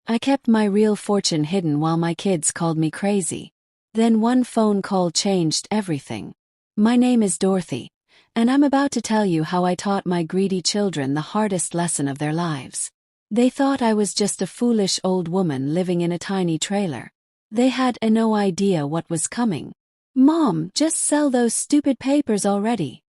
I kept my real fortune hidden while my kids called me crazy. Then one phone call changed everything. My name is Dorothy, and I'm about to tell you how I taught my greedy children the hardest lesson of their lives. They thought I was just a foolish old woman living in a tiny trailer. They had no idea what was coming. "Mom, just sell those stupid papers already,"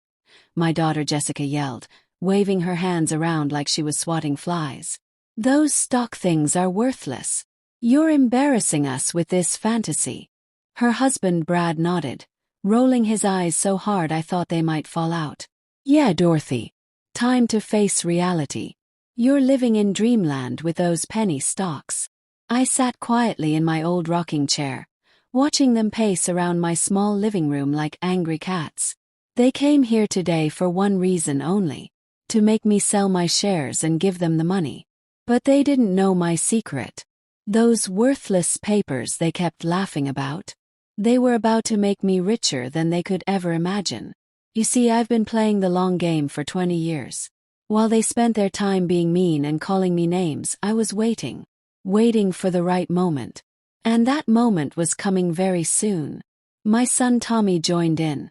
my daughter Jessica yelled, waving her hands around like she was swatting flies. "Those stock things are worthless. You're embarrassing us with this fantasy." Her husband Brad nodded, rolling his eyes so hard I thought they might fall out. "Yeah, Dorothy. Time to face reality. You're living in dreamland with those penny stocks." I sat quietly in my old rocking chair, watching them pace around my small living room like angry cats. They came here today for one reason only: to make me sell my shares and give them the money. But they didn't know my secret. Those worthless papers they kept laughing about. They were about to make me richer than they could ever imagine. You see, I've been playing the long game for 20 years. While they spent their time being mean and calling me names, I was waiting for the right moment. And that moment was coming very soon. My son Tommy joined in,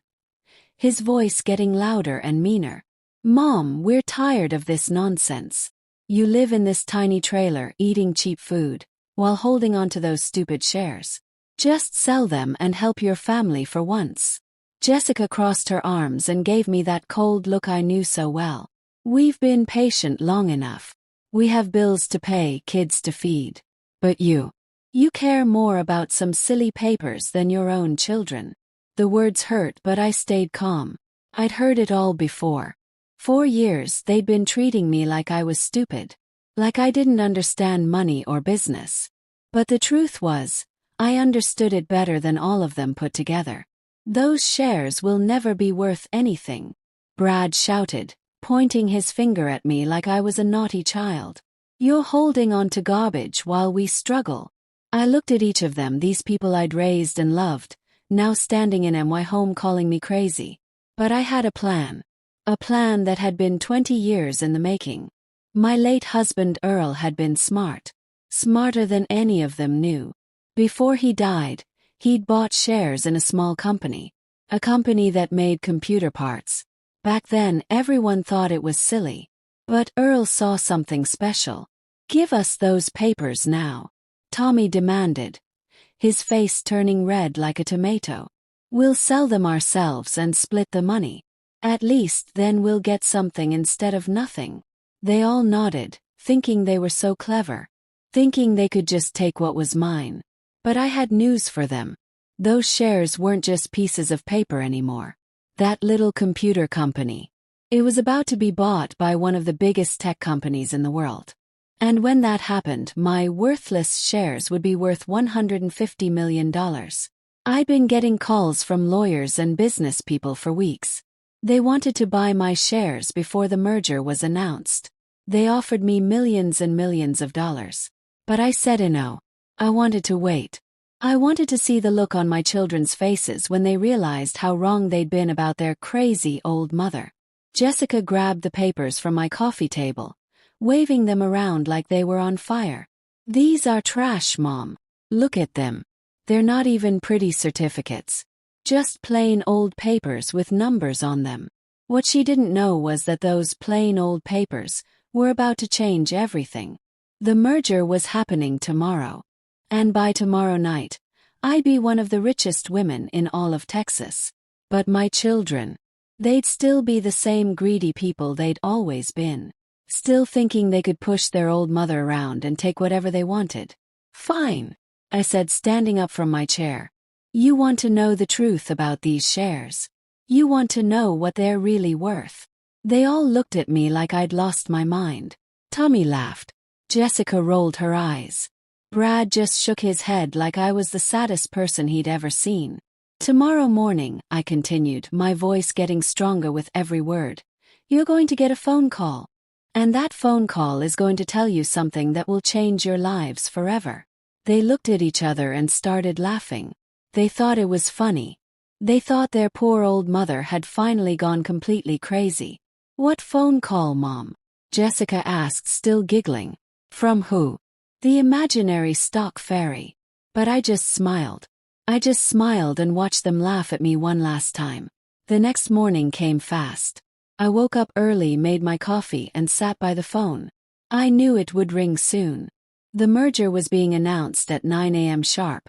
his voice getting louder and meaner. "Mom, we're tired of this nonsense. You live in this tiny trailer eating cheap food, while holding on to those stupid shares. Just sell them and help your family for once." Jessica crossed her arms and gave me that cold look I knew so well. "We've been patient long enough. We have bills to pay, kids to feed. But you care more about some silly papers than your own children." The words hurt, but I stayed calm. I'd heard it all before. 4 years they'd been treating me like I was stupid, like I didn't understand money or business. But the truth was, I understood it better than all of them put together. "Those shares will never be worth anything," Brad shouted, pointing his finger at me like I was a naughty child. "You're holding on to garbage while we struggle." I looked at each of them, these people I'd raised and loved, now standing in my home calling me crazy. But I had a plan. A plan that had been 20 years in the making. My late husband Earl had been smart. Smarter than any of them knew. Before he died, he'd bought shares in a small company. A company that made computer parts. Back then, everyone thought it was silly. But Earl saw something special. "Give us those papers now," Tommy demanded, his face turning red like a tomato. "We'll sell them ourselves and split the money. At least then we'll get something instead of nothing." They all nodded, thinking they were so clever. Thinking they could just take what was mine. But I had news for them. Those shares weren't just pieces of paper anymore. That little computer company. It was about to be bought by one of the biggest tech companies in the world. And when that happened, my worthless shares would be worth $150 million. I'd been getting calls from lawyers and business people for weeks. They wanted to buy my shares before the merger was announced. They offered me millions and millions of dollars. But I said no. I wanted to wait. I wanted to see the look on my children's faces when they realized how wrong they'd been about their crazy old mother. Jessica grabbed the papers from my coffee table, waving them around like they were on fire. "These are trash, Mom. Look at them. They're not even pretty certificates. Just plain old papers with numbers on them." What she didn't know was that those plain old papers were about to change everything. The merger was happening tomorrow. And by tomorrow night, I'd be one of the richest women in all of Texas. But my children, they'd still be the same greedy people they'd always been. Still thinking they could push their old mother around and take whatever they wanted. "Fine," I said, standing up from my chair. "You want to know the truth about these shares. You want to know what they're really worth." They all looked at me like I'd lost my mind. Tommy laughed. Jessica rolled her eyes. Brad just shook his head like I was the saddest person he'd ever seen. "Tomorrow morning," I continued, my voice getting stronger with every word, "you're going to get a phone call. And that phone call is going to tell you something that will change your lives forever." They looked at each other and started laughing. They thought it was funny. They thought their poor old mother had finally gone completely crazy. "What phone call, Mom?" Jessica asked, still giggling. "From who?" The imaginary stock fairy. But I just smiled. I just smiled and watched them laugh at me one last time. The next morning came fast. I woke up early, made my coffee, and sat by the phone. I knew it would ring soon. The merger was being announced at 9 a.m. sharp,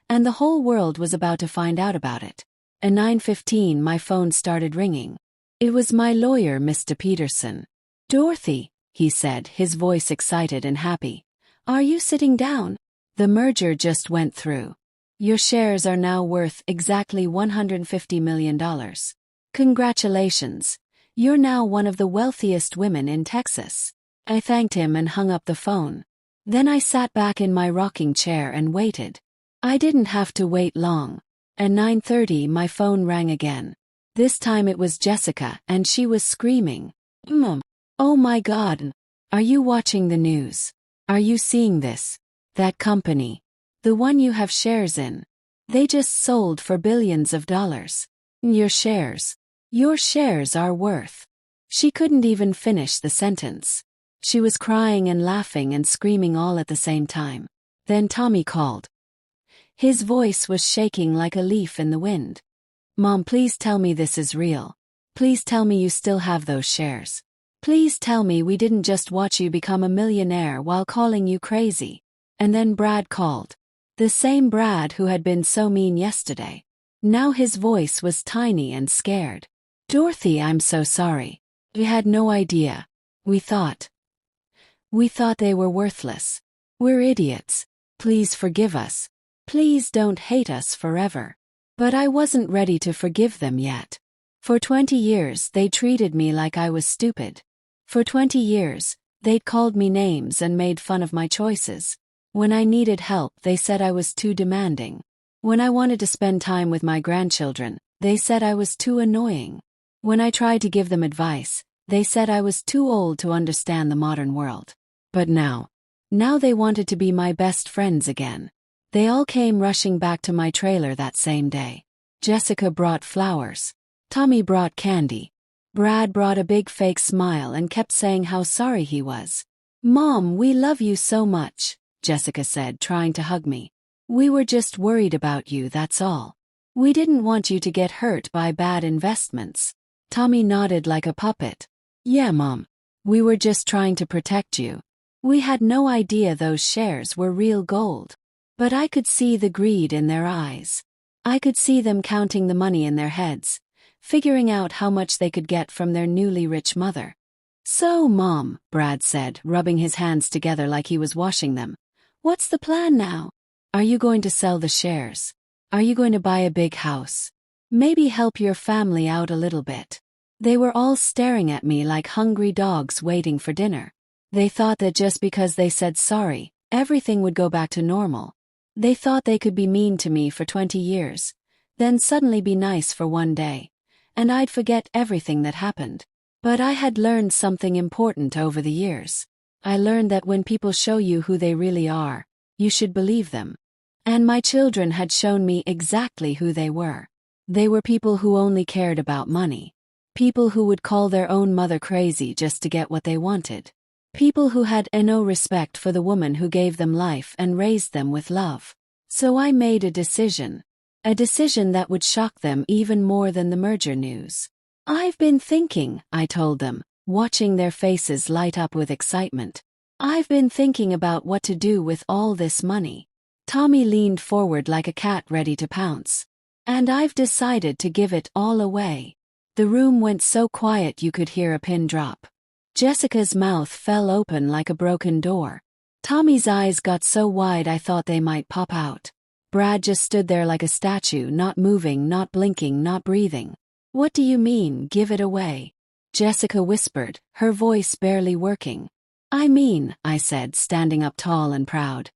and the whole world was about to find out about it. At 9:15 my phone started ringing. It was my lawyer, Mr. Peterson. "Dorothy," he said, his voice excited and happy. "Are you sitting down? The merger just went through. Your shares are now worth exactly $150 million. Congratulations. You're now one of the wealthiest women in Texas." I thanked him and hung up the phone. Then I sat back in my rocking chair and waited. I didn't have to wait long. At 9:30 my phone rang again. This time it was Jessica, and she was screaming, "Mom! Oh my God! Are you watching the news? Are you seeing this? That company, the one you have shares in, they just sold for billions of dollars. Your shares are worth." She couldn't even finish the sentence. She was crying and laughing and screaming all at the same time. Then Tommy called. His voice was shaking like a leaf in the wind. "Mom, please tell me this is real. Please tell me you still have those shares. Please tell me we didn't just watch you become a millionaire while calling you crazy." And then Brad called. The same Brad who had been so mean yesterday. Now his voice was tiny and scared. "Dorothy, I'm so sorry. We had no idea. We thought they were worthless. We're idiots. Please forgive us. Please don't hate us forever." But I wasn't ready to forgive them yet. For 20 years they treated me like I was stupid. For 20 years, they'd called me names and made fun of my choices. When I needed help, they said I was too demanding. When I wanted to spend time with my grandchildren, they said I was too annoying. When I tried to give them advice, they said I was too old to understand the modern world. But now they wanted to be my best friends again. They all came rushing back to my trailer that same day. Jessica brought flowers. Tommy brought candy. Brad brought a big fake smile and kept saying how sorry he was. "Mom, we love you so much," Jessica said, trying to hug me. "We were just worried about you, that's all. We didn't want you to get hurt by bad investments." Tommy nodded like a puppet. "Yeah, Mom. We were just trying to protect you. We had no idea those shares were real gold." But I could see the greed in their eyes. I could see them counting the money in their heads, figuring out how much they could get from their newly rich mother. "So, Mom," Brad said, rubbing his hands together like he was washing them, "what's the plan now? Are you going to sell the shares? Are you going to buy a big house? Maybe help your family out a little bit?" They were all staring at me like hungry dogs waiting for dinner. They thought that just because they said sorry, everything would go back to normal. They thought they could be mean to me for 20 years, then suddenly be nice for one day, and I'd forget everything that happened. But I had learned something important over the years. I learned that when people show you who they really are, you should believe them. And my children had shown me exactly who they were. They were people who only cared about money. People who would call their own mother crazy just to get what they wanted. People who had no respect for the woman who gave them life and raised them with love. So I made a decision that would shock them even more than the merger news. "I've been thinking," I told them, watching their faces light up with excitement. "I've been thinking about what to do with all this money." Tommy leaned forward like a cat ready to pounce. "And I've decided to give it all away." The room went so quiet you could hear a pin drop. Jessica's mouth fell open like a broken door. Tommy's eyes got so wide I thought they might pop out. Brad just stood there like a statue, not moving, not blinking, not breathing. "What do you mean, give it away?" Jessica whispered, her voice barely working. "I mean," I said, standing up tall and proud,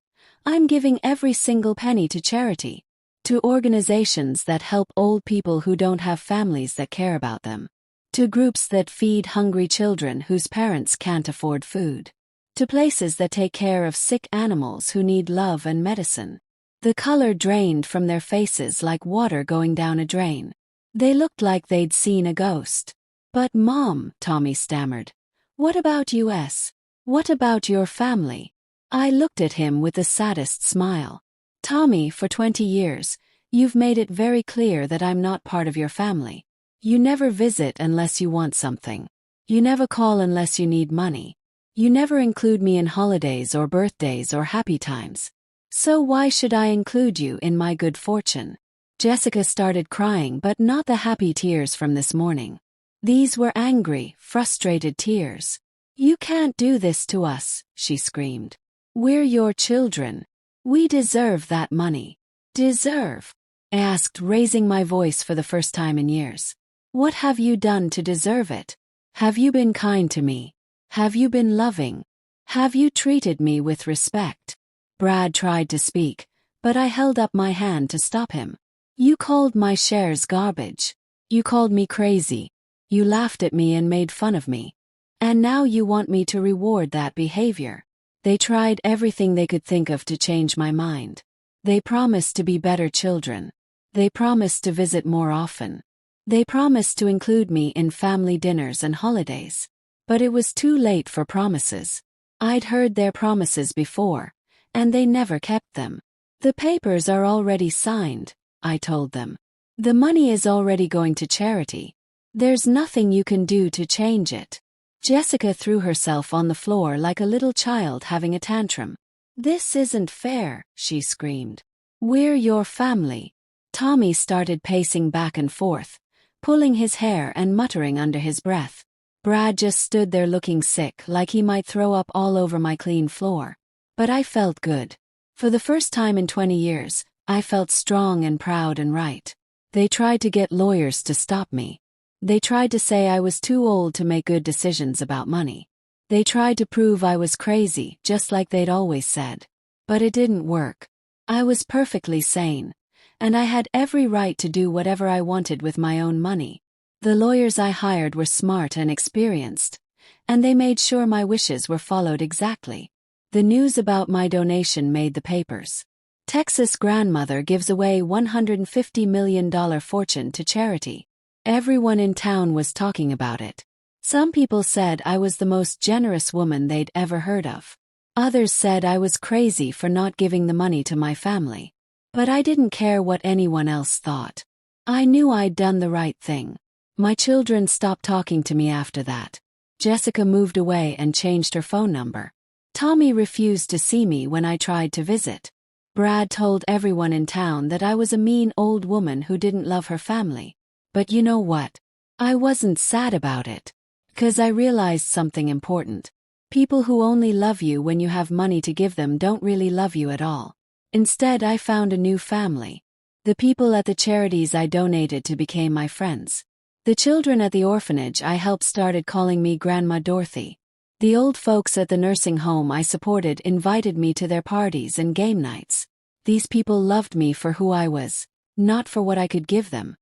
"I'm giving every single penny to charity. To organizations that help old people who don't have families that care about them. To groups that feed hungry children whose parents can't afford food. To places that take care of sick animals who need love and medicine." The color drained from their faces like water going down a drain. They looked like they'd seen a ghost. "But Mom," Tommy stammered, "what about us? What about your family?" I looked at him with the saddest smile. Tommy, for 20 years, you've made it very clear that I'm not part of your family. You never visit unless you want something. You never call unless you need money. You never include me in holidays or birthdays or happy times. So why should I include you in my good fortune? Jessica started crying, but not the happy tears from this morning. These were angry, frustrated tears. You can't do this to us, she screamed. We're your children. We deserve that money. Deserve? I asked, raising my voice for the first time in years. What have you done to deserve it? Have you been kind to me? Have you been loving? Have you treated me with respect? Brad tried to speak, but I held up my hand to stop him. You called my shares garbage. You called me crazy. You laughed at me and made fun of me. And now you want me to reward that behavior. They tried everything they could think of to change my mind. They promised to be better children. They promised to visit more often. They promised to include me in family dinners and holidays. But it was too late for promises. I'd heard their promises before, and they never kept them. The papers are already signed, I told them. The money is already going to charity. There's nothing you can do to change it. Jessica threw herself on the floor like a little child having a tantrum. This isn't fair, she screamed. We're your family. Tommy started pacing back and forth, pulling his hair and muttering under his breath. Brad just stood there looking sick, like he might throw up all over my clean floor. But I felt good. For the first time in 20 years, I felt strong and proud and right. They tried to get lawyers to stop me. They tried to say I was too old to make good decisions about money. They tried to prove I was crazy, just like they'd always said. But it didn't work. I was perfectly sane, and I had every right to do whatever I wanted with my own money. The lawyers I hired were smart and experienced, and they made sure my wishes were followed exactly. The news about my donation made the papers. Texas grandmother gives away $150 million fortune to charity. Everyone in town was talking about it. Some people said I was the most generous woman they'd ever heard of. Others said I was crazy for not giving the money to my family. But I didn't care what anyone else thought. I knew I'd done the right thing. My children stopped talking to me after that. Jessica moved away and changed her phone number. Tommy refused to see me when I tried to visit. Brad told everyone in town that I was a mean old woman who didn't love her family. But you know what? I wasn't sad about it. 'Cause I realized something important. People who only love you when you have money to give them don't really love you at all. Instead, I found a new family. The people at the charities I donated to became my friends. The children at the orphanage I helped started calling me Grandma Dorothy. The old folks at the nursing home I supported invited me to their parties and game nights. These people loved me for who I was, not for what I could give them.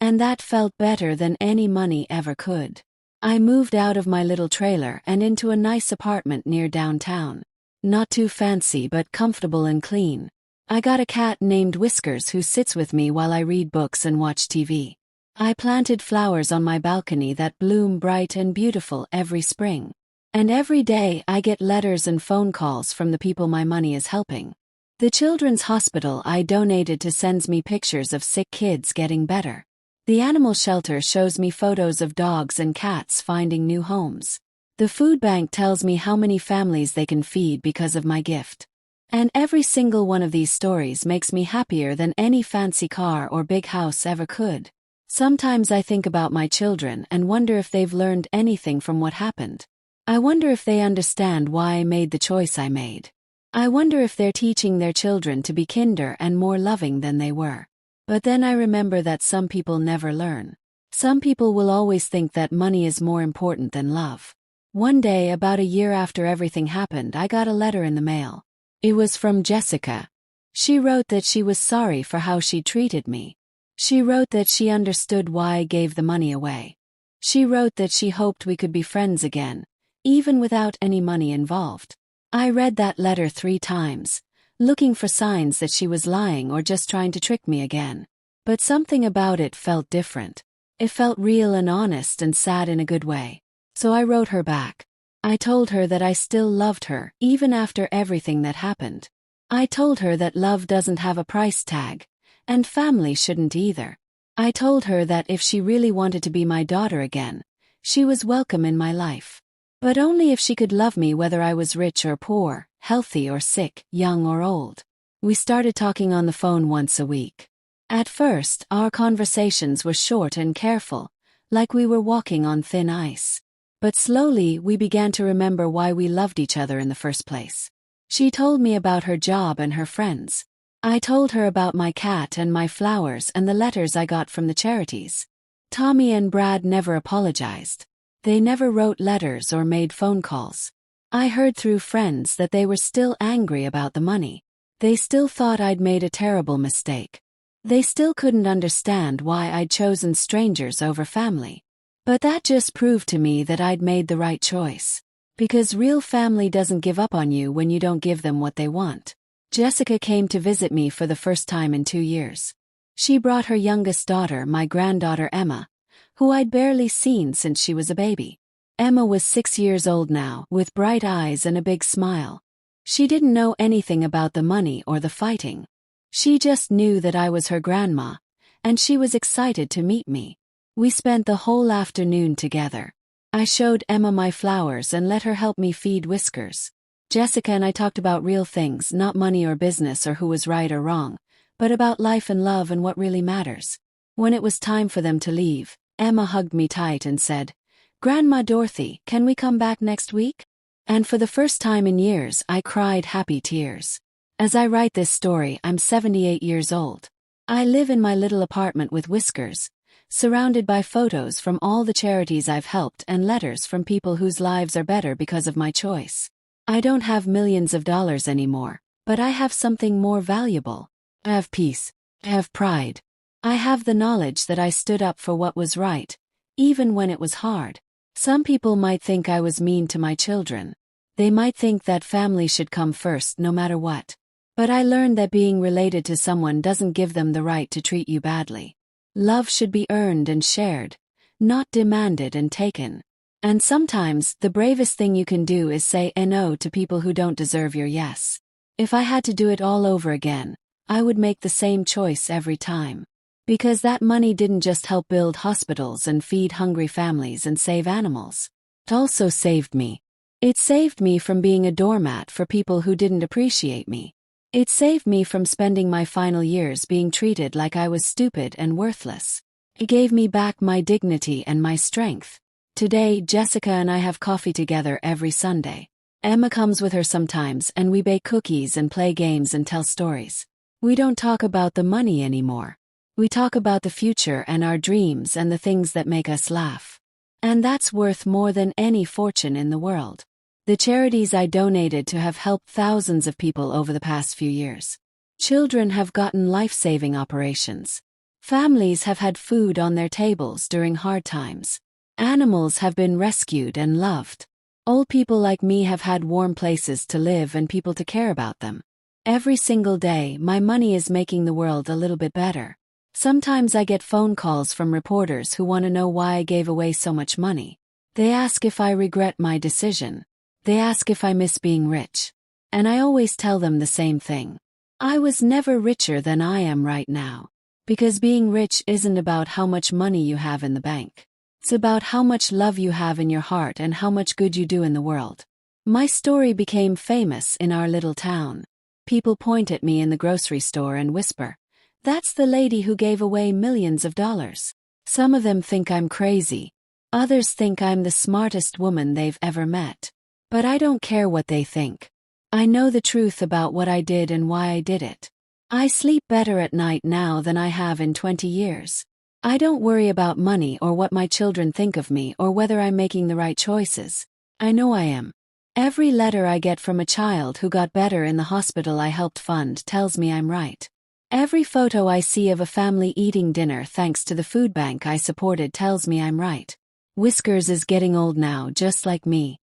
And that felt better than any money ever could. I moved out of my little trailer and into a nice apartment near downtown. Not too fancy but comfortable and clean. I got a cat named Whiskers who sits with me while I read books and watch TV. I planted flowers on my balcony that bloom bright and beautiful every spring. And every day I get letters and phone calls from the people my money is helping. The children's hospital I donated to sends me pictures of sick kids getting better. The animal shelter shows me photos of dogs and cats finding new homes. The food bank tells me how many families they can feed because of my gift. And every single one of these stories makes me happier than any fancy car or big house ever could. Sometimes I think about my children and wonder if they've learned anything from what happened. I wonder if they understand why I made the choice I made. I wonder if they're teaching their children to be kinder and more loving than they were. But then I remember that some people never learn. Some people will always think that money is more important than love. One day, about a year after everything happened, I got a letter in the mail. It was from Jessica. She wrote that she was sorry for how she treated me. She wrote that she understood why I gave the money away. She wrote that she hoped we could be friends again, even without any money involved. I read that letter 3 times, looking for signs that she was lying or just trying to trick me again. But something about it felt different. It felt real and honest and sad in a good way. So I wrote her back. I told her that I still loved her, even after everything that happened. I told her that love doesn't have a price tag, and family shouldn't either. I told her that if she really wanted to be my daughter again, she was welcome in my life. But only if she could love me whether I was rich or poor, healthy or sick, young or old. We started talking on the phone once a week. At first, our conversations were short and careful, like we were walking on thin ice. But slowly we began to remember why we loved each other in the first place. She told me about her job and her friends. I told her about my cat and my flowers and the letters I got from the charities. Tommy and Brad never apologized. They never wrote letters or made phone calls. I heard through friends that they were still angry about the money. They still thought I'd made a terrible mistake. They still couldn't understand why I'd chosen strangers over family. But that just proved to me that I'd made the right choice. Because real family doesn't give up on you when you don't give them what they want. Jessica came to visit me for the first time in 2 years. She brought her youngest daughter, my granddaughter Emma, who I'd barely seen since she was a baby. Emma was 6 years old now, with bright eyes and a big smile. She didn't know anything about the money or the fighting. She just knew that I was her grandma, and she was excited to meet me. We spent the whole afternoon together. I showed Emma my flowers and let her help me feed Whiskers. Jessica and I talked about real things, not money or business or who was right or wrong, but about life and love and what really matters. When it was time for them to leave, Emma hugged me tight and said, "Grandma Dorothy, can we come back next week?" And for the first time in years, I cried happy tears. As I write this story, I'm 78 years old. I live in my little apartment with Whiskers, surrounded by photos from all the charities I've helped and letters from people whose lives are better because of my choice. I don't have millions of dollars anymore, but I have something more valuable. I have peace. I have pride. I have the knowledge that I stood up for what was right, even when it was hard. Some people might think I was mean to my children. They might think that family should come first no matter what. But I learned that being related to someone doesn't give them the right to treat you badly. Love should be earned and shared, not demanded and taken. And sometimes, the bravest thing you can do is say no to people who don't deserve your yes. If I had to do it all over again, I would make the same choice every time. Because that money didn't just help build hospitals and feed hungry families and save animals. It also saved me. It saved me from being a doormat for people who didn't appreciate me. It saved me from spending my final years being treated like I was stupid and worthless. It gave me back my dignity and my strength. Today, Jessica and I have coffee together every Sunday. Emma comes with her sometimes and we bake cookies and play games and tell stories. We don't talk about the money anymore. We talk about the future and our dreams and the things that make us laugh. And that's worth more than any fortune in the world. The charities I donated to have helped thousands of people over the past few years. Children have gotten life-saving operations. Families have had food on their tables during hard times. Animals have been rescued and loved. Old people like me have had warm places to live and people to care about them. Every single day, my money is making the world a little bit better. Sometimes I get phone calls from reporters who want to know why I gave away so much money. They ask if I regret my decision. They ask if I miss being rich. And I always tell them the same thing. I was never richer than I am right now. Because being rich isn't about how much money you have in the bank. It's about how much love you have in your heart and how much good you do in the world. My story became famous in our little town. People point at me in the grocery store and whisper, "That's the lady who gave away millions of dollars." Some of them think I'm crazy. Others think I'm the smartest woman they've ever met. But I don't care what they think. I know the truth about what I did and why I did it. I sleep better at night now than I have in 20 years. I don't worry about money or what my children think of me or whether I'm making the right choices. I know I am. Every letter I get from a child who got better in the hospital I helped fund tells me I'm right. Every photo I see of a family eating dinner thanks to the food bank I supported tells me I'm right. Whiskers is getting old now, just like me.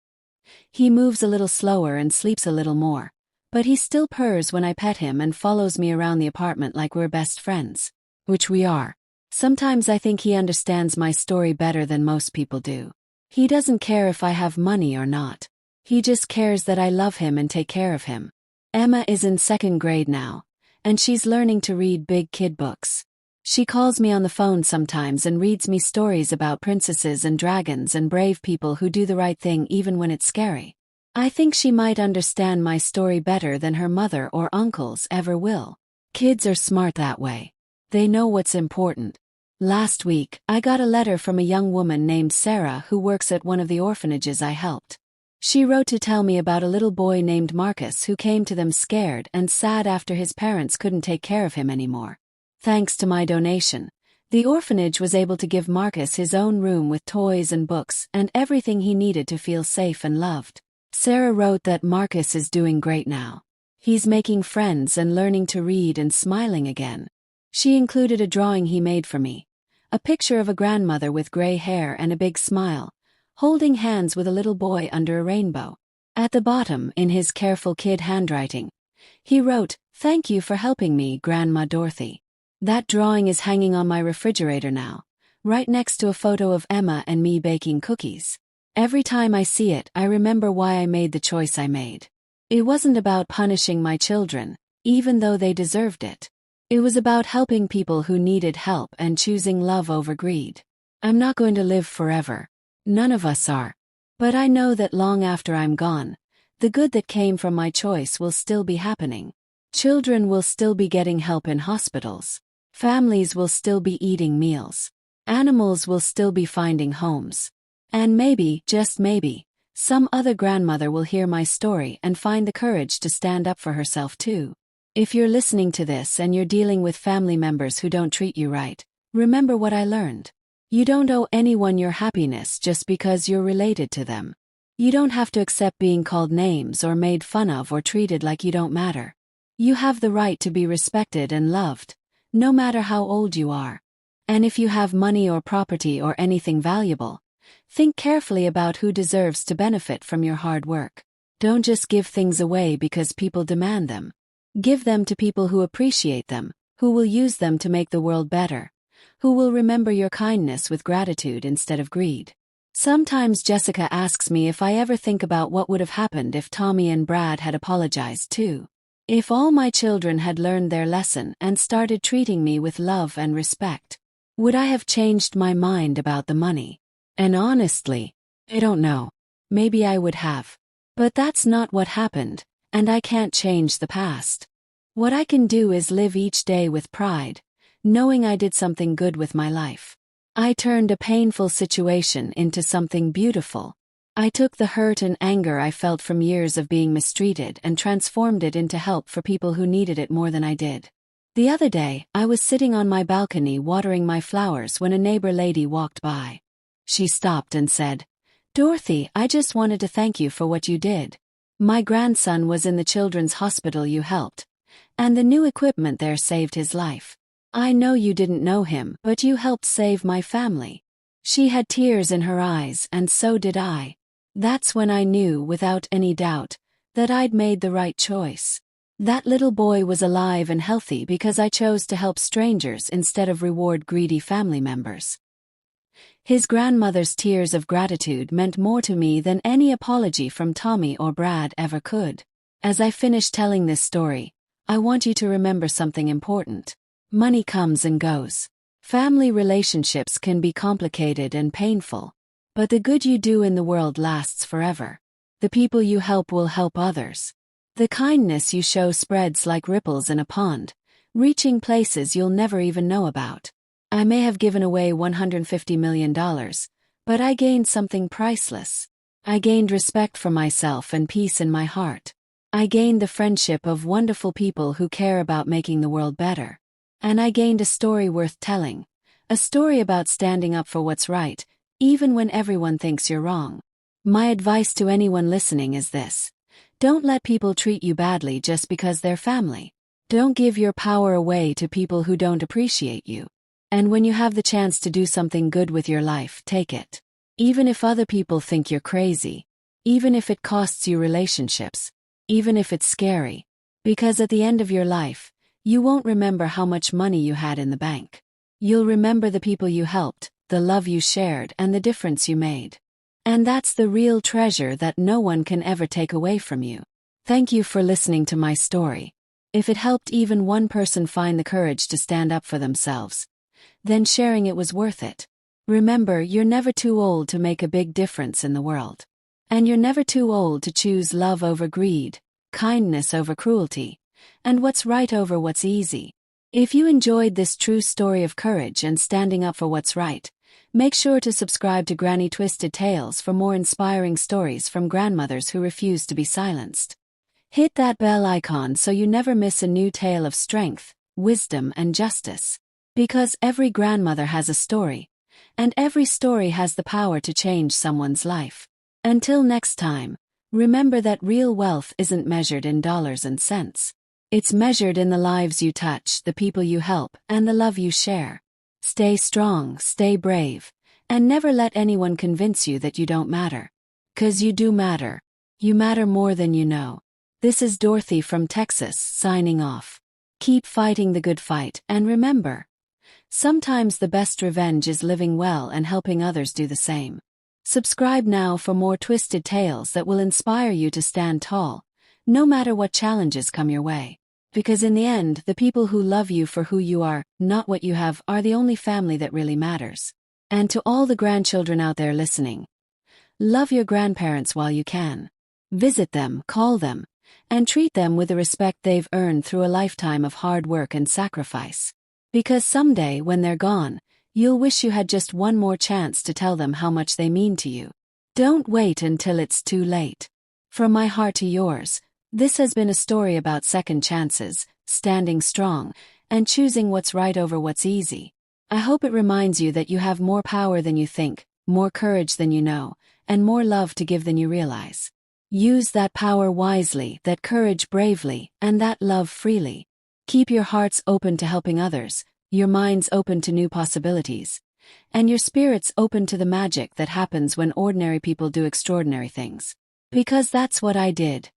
He moves a little slower and sleeps a little more, but he still purrs when I pet him and follows me around the apartment like we're best friends. Which we are. Sometimes I think he understands my story better than most people do. He doesn't care if I have money or not. He just cares that I love him and take care of him. Emma is in 2nd grade now, and she's learning to read big kid books. She calls me on the phone sometimes and reads me stories about princesses and dragons and brave people who do the right thing even when it's scary. I think she might understand my story better than her mother or uncles ever will. Kids are smart that way. They know what's important. Last week, I got a letter from a young woman named Sarah who works at one of the orphanages I helped. She wrote to tell me about a little boy named Marcus who came to them scared and sad after his parents couldn't take care of him anymore. Thanks to my donation, the orphanage was able to give Marcus his own room with toys and books and everything he needed to feel safe and loved. Sarah wrote that Marcus is doing great now. He's making friends and learning to read and smiling again. She included a drawing he made for me. A picture of a grandmother with gray hair and a big smile, holding hands with a little boy under a rainbow. At the bottom, in his careful kid handwriting, he wrote, "Thank you for helping me, Grandma Dorothy." That drawing is hanging on my refrigerator now, right next to a photo of Emma and me baking cookies. Every time I see it, I remember why I made the choice I made. It wasn't about punishing my children, even though they deserved it. It was about helping people who needed help and choosing love over greed. I'm not going to live forever. None of us are. But I know that long after I'm gone, the good that came from my choice will still be happening. Children will still be getting help in hospitals. Families will still be eating meals. Animals will still be finding homes. And maybe, just maybe, some other grandmother will hear my story and find the courage to stand up for herself too. If you're listening to this and you're dealing with family members who don't treat you right, remember what I learned. You don't owe anyone your happiness just because you're related to them. You don't have to accept being called names or made fun of or treated like you don't matter. You have the right to be respected and loved, no matter how old you are. And if you have money or property or anything valuable, think carefully about who deserves to benefit from your hard work. Don't just give things away because people demand them. Give them to people who appreciate them, who will use them to make the world better, who will remember your kindness with gratitude instead of greed. Sometimes Jessica asks me if I ever think about what would have happened if Tommy and Brad had apologized too. If all my children had learned their lesson and started treating me with love and respect, would I have changed my mind about the money? And honestly, I don't know. Maybe I would have. But that's not what happened, and I can't change the past. What I can do is live each day with pride, knowing I did something good with my life. I turned a painful situation into something beautiful. I took the hurt and anger I felt from years of being mistreated and transformed it into help for people who needed it more than I did. The other day, I was sitting on my balcony watering my flowers when a neighbor lady walked by. She stopped and said, "Dorothy, I just wanted to thank you for what you did. My grandson was in the children's hospital you helped, and the new equipment there saved his life. I know you didn't know him, but you helped save my family." She had tears in her eyes, and so did I. That's when I knew, without any doubt, that I'd made the right choice. That little boy was alive and healthy because I chose to help strangers instead of reward greedy family members. His grandmother's tears of gratitude meant more to me than any apology from Tommy or Brad ever could. As I finish telling this story, I want you to remember something important. Money comes and goes. Family relationships can be complicated and painful, but the good you do in the world lasts forever. The people you help will help others. The kindness you show spreads like ripples in a pond, reaching places you'll never even know about. I may have given away $150 million, but I gained something priceless. I gained respect for myself and peace in my heart. I gained the friendship of wonderful people who care about making the world better. And I gained a story worth telling. A story about standing up for what's right, even when everyone thinks you're wrong. My advice to anyone listening is this: don't let people treat you badly just because they're family. Don't give your power away to people who don't appreciate you. And when you have the chance to do something good with your life, take it. Even if other people think you're crazy. Even if it costs you relationships. Even if it's scary. Because at the end of your life, you won't remember how much money you had in the bank. You'll remember the people you helped, the love you shared, and the difference you made. And that's the real treasure that no one can ever take away from you. Thank you for listening to my story. If it helped even one person find the courage to stand up for themselves, then sharing it was worth it. Remember, you're never too old to make a big difference in the world. And you're never too old to choose love over greed, kindness over cruelty, and what's right over what's easy. If you enjoyed this true story of courage and standing up for what's right, make sure to subscribe to Granny Twisted Tales for more inspiring stories from grandmothers who refuse to be silenced. Hit that bell icon so you never miss a new tale of strength, wisdom, and justice. Because every grandmother has a story, and every story has the power to change someone's life. Until next time, remember that real wealth isn't measured in dollars and cents. It's measured in the lives you touch, the people you help, and the love you share. Stay strong, stay brave, and never let anyone convince you that you don't matter. 'Cause you do matter. You matter more than you know. This is Dorothy from Texas, signing off. Keep fighting the good fight, and remember, sometimes the best revenge is living well and helping others do the same. Subscribe now for more twisted tales that will inspire you to stand tall, no matter what challenges come your way. Because in the end, the people who love you for who you are, not what you have, are the only family that really matters. And to all the grandchildren out there listening, love your grandparents while you can. Visit them, call them, and treat them with the respect they've earned through a lifetime of hard work and sacrifice. Because someday, when they're gone, you'll wish you had just one more chance to tell them how much they mean to you. Don't wait until it's too late. From my heart to yours, this has been a story about second chances, standing strong, and choosing what's right over what's easy. I hope it reminds you that you have more power than you think, more courage than you know, and more love to give than you realize. Use that power wisely, that courage bravely, and that love freely. Keep your hearts open to helping others, your minds open to new possibilities, and your spirits open to the magic that happens when ordinary people do extraordinary things. Because that's what I did.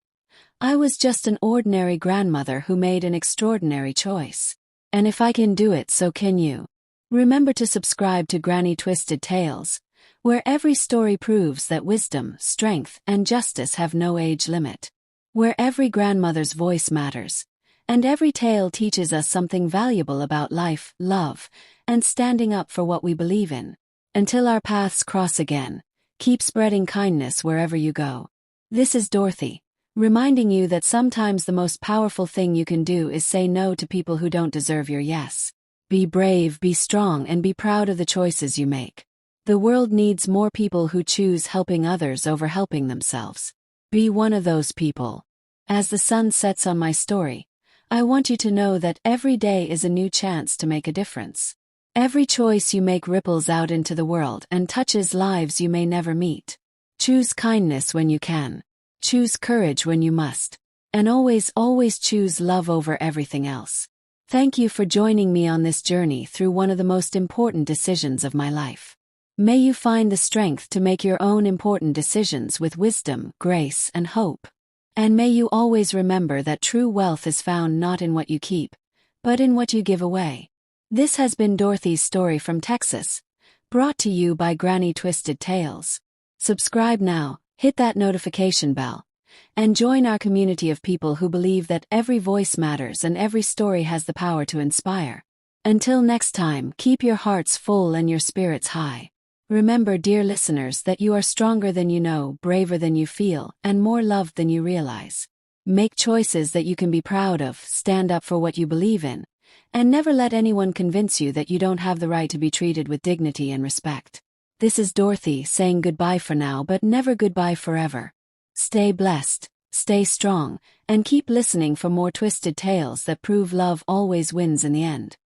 I was just an ordinary grandmother who made an extraordinary choice. And if I can do it, so can you. Remember to subscribe to Granny Twisted Tales, where every story proves that wisdom, strength, and justice have no age limit. Where every grandmother's voice matters, and every tale teaches us something valuable about life, love, and standing up for what we believe in. Until our paths cross again, keep spreading kindness wherever you go. This is Dorothy, reminding you that sometimes the most powerful thing you can do is say no to people who don't deserve your yes. Be brave, be strong, and be proud of the choices you make. The world needs more people who choose helping others over helping themselves. Be one of those people. As the sun sets on my story, I want you to know that every day is a new chance to make a difference. Every choice you make ripples out into the world and touches lives you may never meet. Choose kindness when you can. Choose courage when you must. And always, always choose love over everything else. Thank you for joining me on this journey through one of the most important decisions of my life. May you find the strength to make your own important decisions with wisdom, grace, and hope. And may you always remember that true wealth is found not in what you keep, but in what you give away. This has been Dorothy's story from Texas, brought to you by Granny Twisted Tales. Subscribe now, hit that notification bell, and join our community of people who believe that every voice matters and every story has the power to inspire. Until next time, keep your hearts full and your spirits high. Remember, dear listeners, that you are stronger than you know, braver than you feel, and more loved than you realize. Make choices that you can be proud of, stand up for what you believe in, and never let anyone convince you that you don't have the right to be treated with dignity and respect. This is Dorothy saying goodbye for now, but never goodbye forever. Stay blessed, stay strong, and keep listening for more twisted tales that prove love always wins in the end.